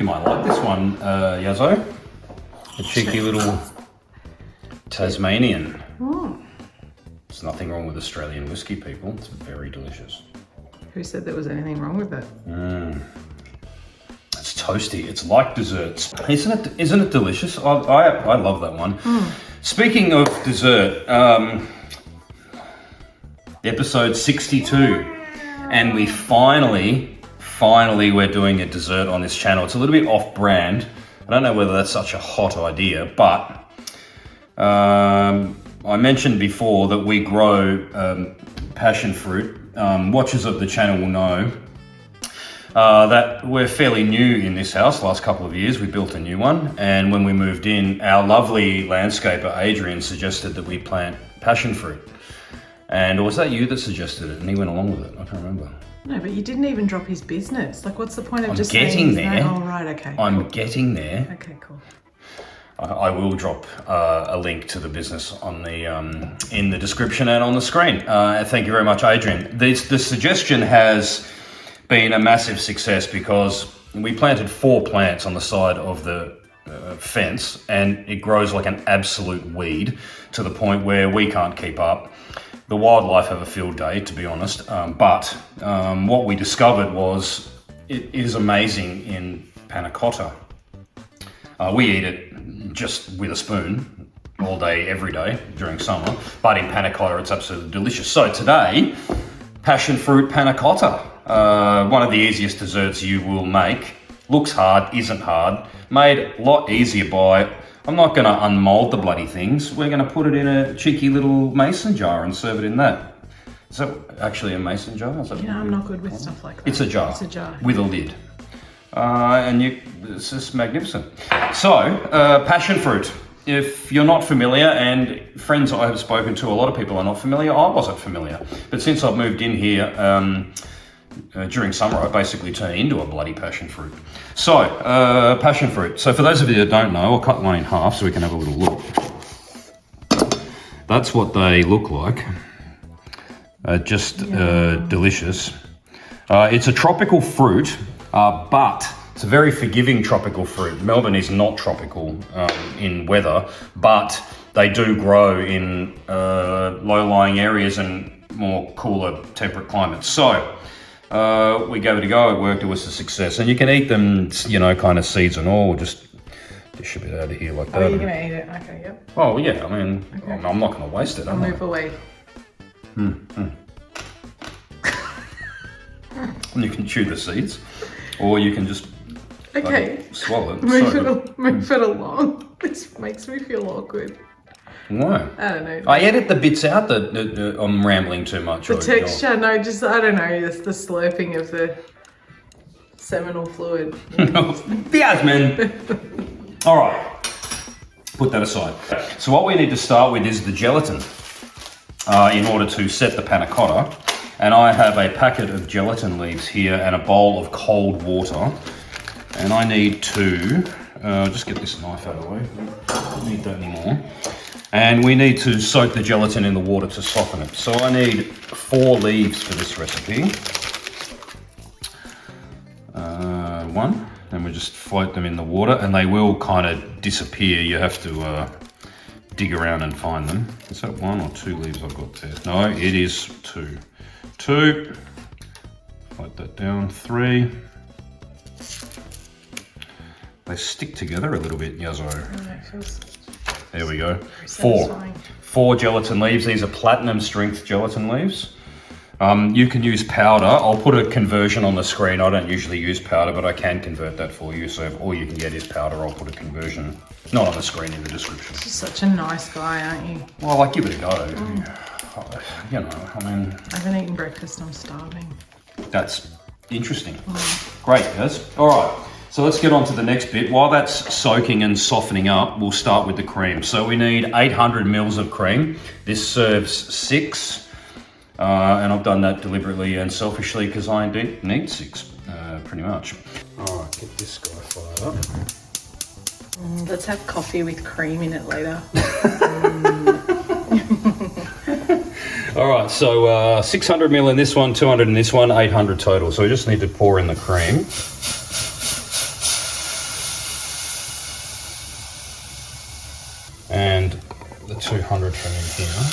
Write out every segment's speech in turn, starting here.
You might like this one, Yazzo. A cheeky little Tasmanian. There's nothing wrong with Australian whiskey, people. It's very delicious. Who said there was anything wrong with it? It's toasty. It's like desserts. Isn't it delicious? I love that one. Speaking of dessert, episode 62, and we finally we're doing a dessert on this channel. It's a little bit off-brand. I don't know whether that's such a hot idea, but I mentioned before that we grow passion fruit. Watchers of the channel will know that we're fairly new in this house. Last couple of years we built a new one, and when we moved in, our lovely landscaper Adrian suggested that we plant passion fruit. And was that you that suggested it? And he went along with it. I can't remember. No, but you didn't even drop his business. Like, what's the point of I'm just getting saying there. Oh, right, okay. I'm getting there. Okay, cool. I will drop a link to the business on the in the description and on the screen. Thank you very much, Adrian. The suggestion has been a massive success because we planted 4 plants on the side of the fence, and it grows like an absolute weed to the point where we can't keep up. The wildlife have a field day, to be honest, but what we discovered was it is amazing in Panna Cotta. We eat it just with a spoon all day, every day during summer, but in Panna Cotta it's absolutely delicious. So today, passion fruit Panna Cotta, one of the easiest desserts you will make. Looks hard, isn't hard, made a lot easier by, I'm not going to unmold the bloody things, we're going to put it in a cheeky little mason jar and serve it in that. Is that actually a mason jar? I'm not good with stuff like that. It's a jar. It's a jar. With a lid. It's just magnificent. So, passion fruit. If you're not familiar, and friends I have spoken to, a lot of people are not familiar, I wasn't familiar. But since I've moved in here, during summer, I basically turn into a bloody passion fruit. So, passion fruit. So for those of you that don't know, I'll cut one in half so we can have a little look. That's what they look like. Delicious. It's a tropical fruit, but it's a very forgiving tropical fruit. Melbourne is not tropical in weather, but they do grow in low-lying areas and more cooler, temperate climates. So we gave it a go. It worked. It was a success. And you can eat them, kind of seeds and all. Just dish a bit out of here like that. Oh, you're going to eat it? Okay, yep. Oh, yeah. I mean, okay. I'm not going to waste it. I'll move away. And you can chew the seeds, or you can just swallow it. Move it along. This makes me feel awkward. Why? I don't know. I edit the bits out that I'm rambling too much. The texture, I don't know, just the slurping of the seminal fluid. Yasmin! All right, put that aside. So what we need to start with is the gelatin in order to set the panna cotta. And I have a packet of gelatin leaves here and a bowl of cold water. And I need to, just get this knife out of the way, I don't need that anymore. And we need to soak the gelatin in the water to soften it. So I need 4 leaves for this recipe. 1, and we just float them in the water and they will kind of disappear. You have to dig around and find them. Is that 1 or 2 leaves I've got there? No, it is 2. 2, float that down, 3. They stick together a little bit, Yazzo. There we go. 4 gelatin leaves. These are platinum strength gelatin leaves. You can use powder. I'll put a conversion on the screen. I don't usually use powder, but I can convert that for you. So if all you can get is powder, I'll put a conversion. Not on the screen, in the description. You're such a nice guy, aren't you? Well, I give it a go. I haven't eaten breakfast, I'm starving. That's interesting. Great, guys. All right. So let's get on to the next bit. While that's soaking and softening up, we'll start with the cream. So we need 800 mils of cream. This serves 6. And I've done that deliberately and selfishly because I indeed need 6, pretty much. All right, get this guy fired up. Let's have coffee with cream in it later. All right, so 600 mil in this one, 200 in this one, 800 total. So we just need to pour in the cream. 200 from in here.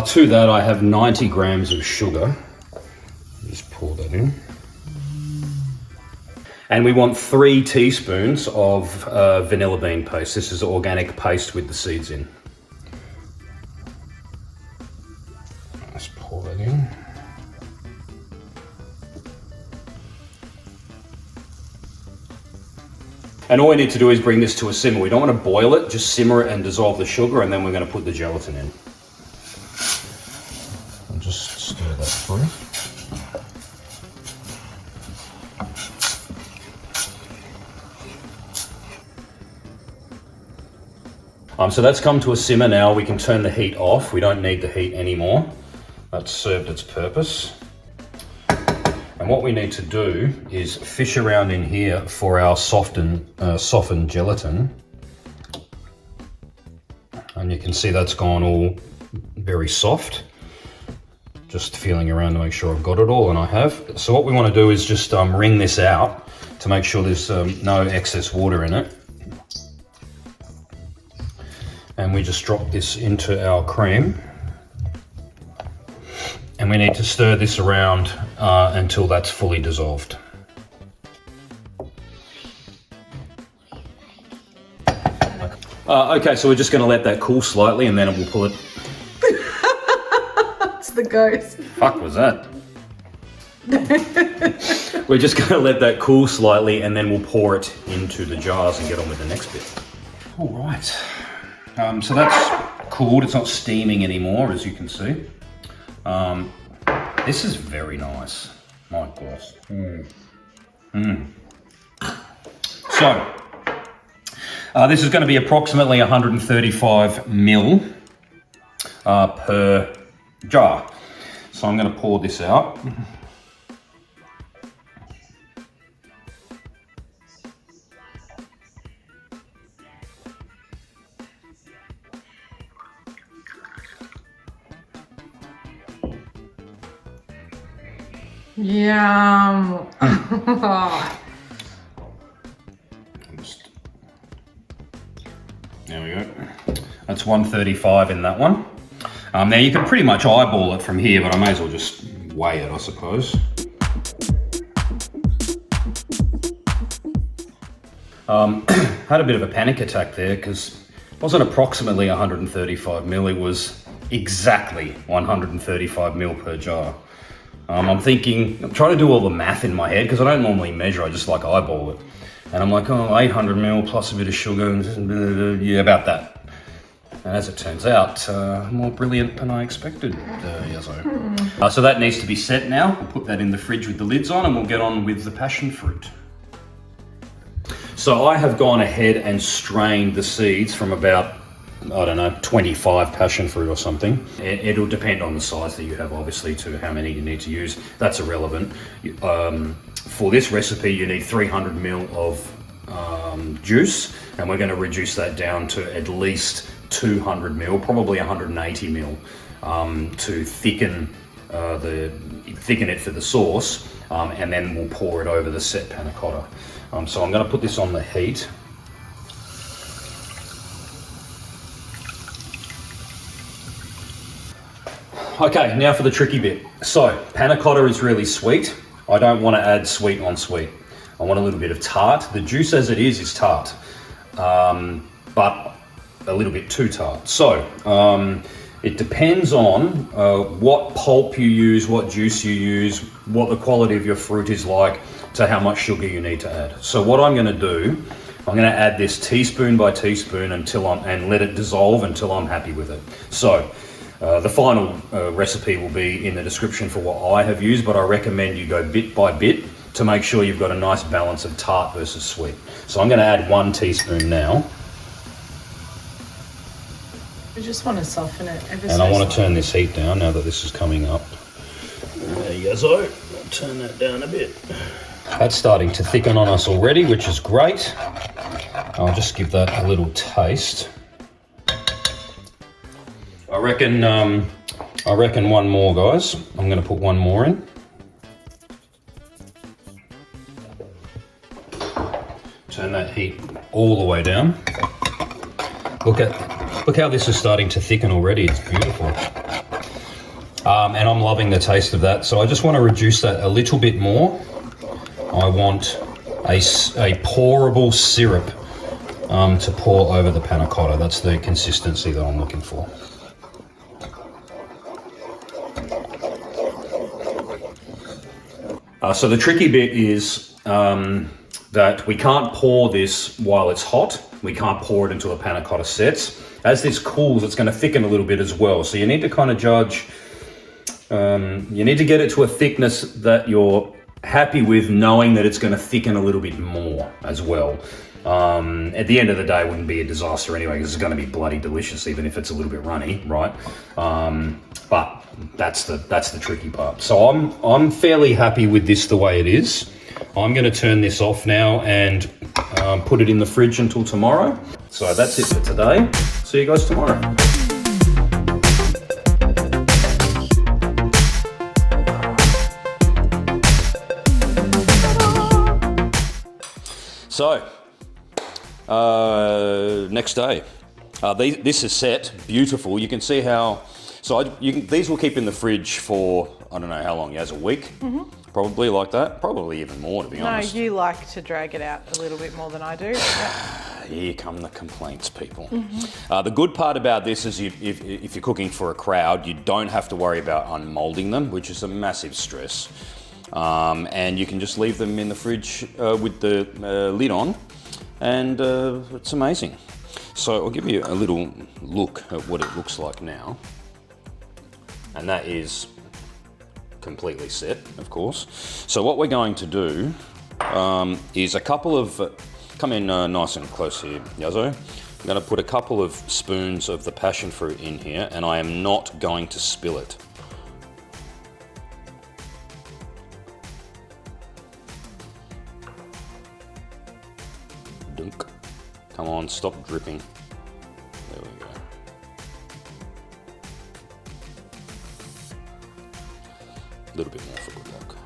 To that I have 90 grams of sugar. Just pour that in. And we want 3 teaspoons of vanilla bean paste. This is organic paste with the seeds in. Let's pour that in. And all we need to do is bring this to a simmer. We don't want to boil it, just simmer it and dissolve the sugar, and then we're going to put the gelatin in. And just stir that through. So that's come to a simmer now. We can turn the heat off. We don't need the heat anymore. That's served its purpose. And what we need to do is fish around in here for our softened gelatin. And you can see that's gone all very soft. Just feeling around to make sure I've got it all, and I have. So what we want to do is just wring this out to make sure there's no excess water in it. And we just drop this into our cream. And we need to stir this around until that's fully dissolved. Okay, so we're just going to let that cool slightly, and then we'll pull it. It's the ghost. Fuck was that? We're just going to let that cool slightly, and then we'll pour it into the jars and get on with the next bit. All right. So that's cooled. It's not steaming anymore, as you can see. This is very nice. My gosh. So, this is going to be approximately 135 ml per jar. So I'm going to pour this out. Yum. There we go. That's 135 in that one. Now you can pretty much eyeball it from here, but I may as well just weigh it, I suppose. Had a bit of a panic attack there because it wasn't approximately 135 ml, it was exactly 135 ml per jar. I'm trying to do all the math in my head because I don't normally measure, I just like eyeball it. And I'm like, oh, 800 ml plus a bit of sugar, and yeah, about that. And as it turns out, more brilliant than I expected. So that needs to be set now. We'll put that in the fridge with the lids on, and we'll get on with the passion fruit. So I have gone ahead and strained the seeds from about, I don't know, 25 passion fruit or something. It'll depend on the size that you have, obviously, to how many you need to use. That's irrelevant. For this recipe, you need 300 ml of juice, and we're going to reduce that down to at least 200 ml, probably 180 ml, to thicken it for the sauce, and then we'll pour it over the set panna cotta. So I'm going to put this on the heat. Okay, now for the tricky bit. So, panna cotta is really sweet. I don't want to add sweet on sweet. I want a little bit of tart. The juice as it is tart, but a little bit too tart. So, it depends on what pulp you use, what juice you use, what the quality of your fruit is like, to how much sugar you need to add. So what I'm going to do, I'm going to add this teaspoon by teaspoon and let it dissolve until I'm happy with it. So the final recipe will be in the description for what I have used, but I recommend you go bit by bit to make sure you've got a nice balance of tart versus sweet. So I'm going to add 1 teaspoon now. I just want to soften it ever so And I want to slightly. turn this heat down now that this is coming up. There you go, so turn that down a bit. That's starting to thicken on us already, which is great. I'll just give that a little taste. I reckon one more, guys. I'm going to put 1 more in. Turn that heat all the way down. Look how this is starting to thicken already. It's beautiful. And I'm loving the taste of that. So I just want to reduce that a little bit more. I want a pourable syrup to pour over the panna cotta. That's the consistency that I'm looking for. So the tricky bit is that we can't pour this while it's hot. We can't pour it until the panna cotta sets. As this cools, it's going to thicken a little bit as well. So you need to kind of judge, you need to get it to a thickness that you're happy with, knowing that it's going to thicken a little bit more as well. At the end of the day, it wouldn't be a disaster anyway, because it's going to be bloody delicious, even if it's a little bit runny, right? But that's the tricky part. So I'm fairly happy with this the way it is. I'm going to turn this off now and put it in the fridge until tomorrow. So that's it for today. See you guys tomorrow. So, next day. This is set, beautiful. You can see how, these will keep in the fridge for, I don't know how long, as a week? Mm-hmm. Probably like that, probably even more, to be honest. No, you like to drag it out a little bit more than I do. Here come the complaints, people. Mm-hmm. The good part about this is if you're cooking for a crowd, you don't have to worry about unmolding them, which is a massive stress. And you can just leave them in the fridge with the lid on, and it's amazing. So I'll give you a little look at what it looks like now. And that is completely set, of course. So what we're going to do is a couple of, come in nice and close here, Yazzo. I'm going to put a couple of spoons of the passion fruit in here, and I am not going to spill it. Dunk. Come on, stop dripping. There we go. A little bit more for good luck.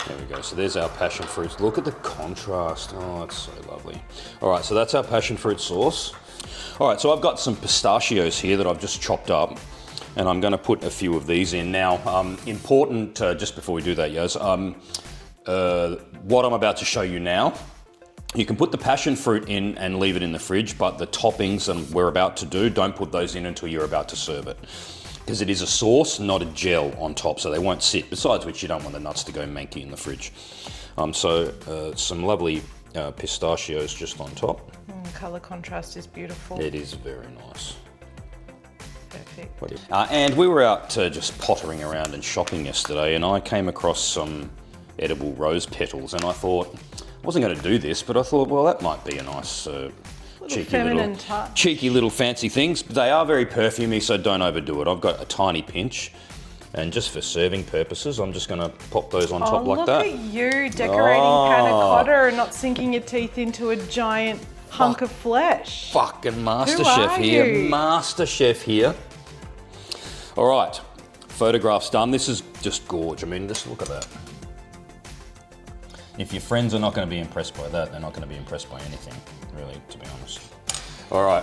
There we go, so there's our passion fruit. Look at the contrast, oh, it's so lovely. All right, so that's our passion fruit sauce. All right, so I've got some pistachios here that I've just chopped up, and I'm gonna put a few of these in. Now, important, just before we do that, Yaz, what I'm about to show you now, you can put the passion fruit in and leave it in the fridge, but the toppings we're about to do, don't put those in until you're about to serve it. Because it is a sauce, not a gel on top, so they won't sit. Besides which, you don't want the nuts to go manky in the fridge. Some lovely pistachios just on top. Colour contrast is beautiful. It is very nice. Perfect. And we were out just pottering around and shopping yesterday, and I came across some edible rose petals, and I thought, I wasn't going to do this, but I thought, well, that might be a nice cheeky little fancy things. But they are very perfumey, so don't overdo it. I've got a tiny pinch, and just for serving purposes, I'm just going to pop those on top like that. Look at you decorating panna cotta and not sinking your teeth into a giant hunk of flesh. Fucking Masterchef here. Masterchef here. All right, photographs done. This is just gorge. I mean, just look at that. If your friends are not going to be impressed by that, they're not going to be impressed by anything, really, to be honest. All right,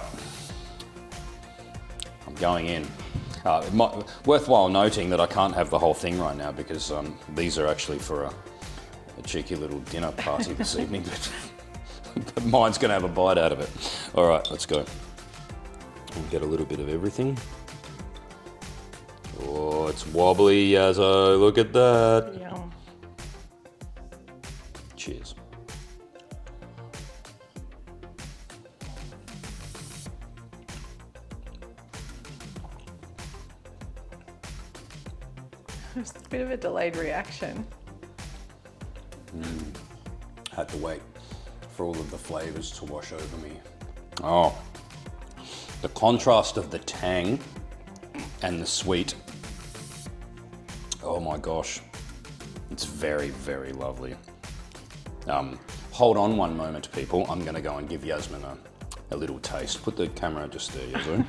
I'm going in. Worthwhile noting that I can't have the whole thing right now because these are actually for a cheeky little dinner party this evening, but mine's going to have a bite out of it. All right, let's go. We'll get a little bit of everything. Oh, it's wobbly, Yazzo, look at that. Yeah. Cheers. It's a bit of a delayed reaction. Had to wait for all of the flavors to wash over me. Oh, the contrast of the tang and the sweet. Oh my gosh, it's very, very lovely. Hold on one moment, people. I'm going to go and give Yasmin a little taste. Put the camera just there, Yazoo.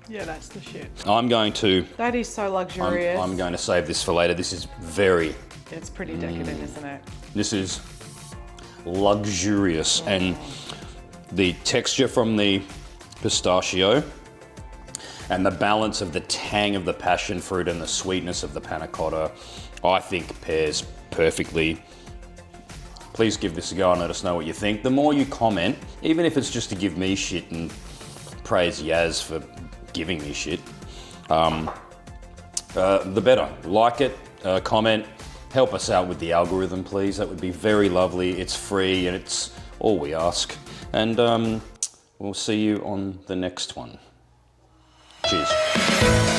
Yeah, that's the shit. I'm going to... That is so luxurious. I'm going to save this for later. This is very... It's pretty decadent, isn't it? This is luxurious. And the texture from the pistachio and the balance of the tang of the passion fruit and the sweetness of the panna cotta, I think pairs perfectly. Please give this a go and let us know what you think. The more you comment, even if it's just to give me shit and praise Yaz for giving me shit, the better. Like it, comment, help us out with the algorithm, please. That would be very lovely. It's free and it's all we ask. And we'll see you on the next one. Cheers.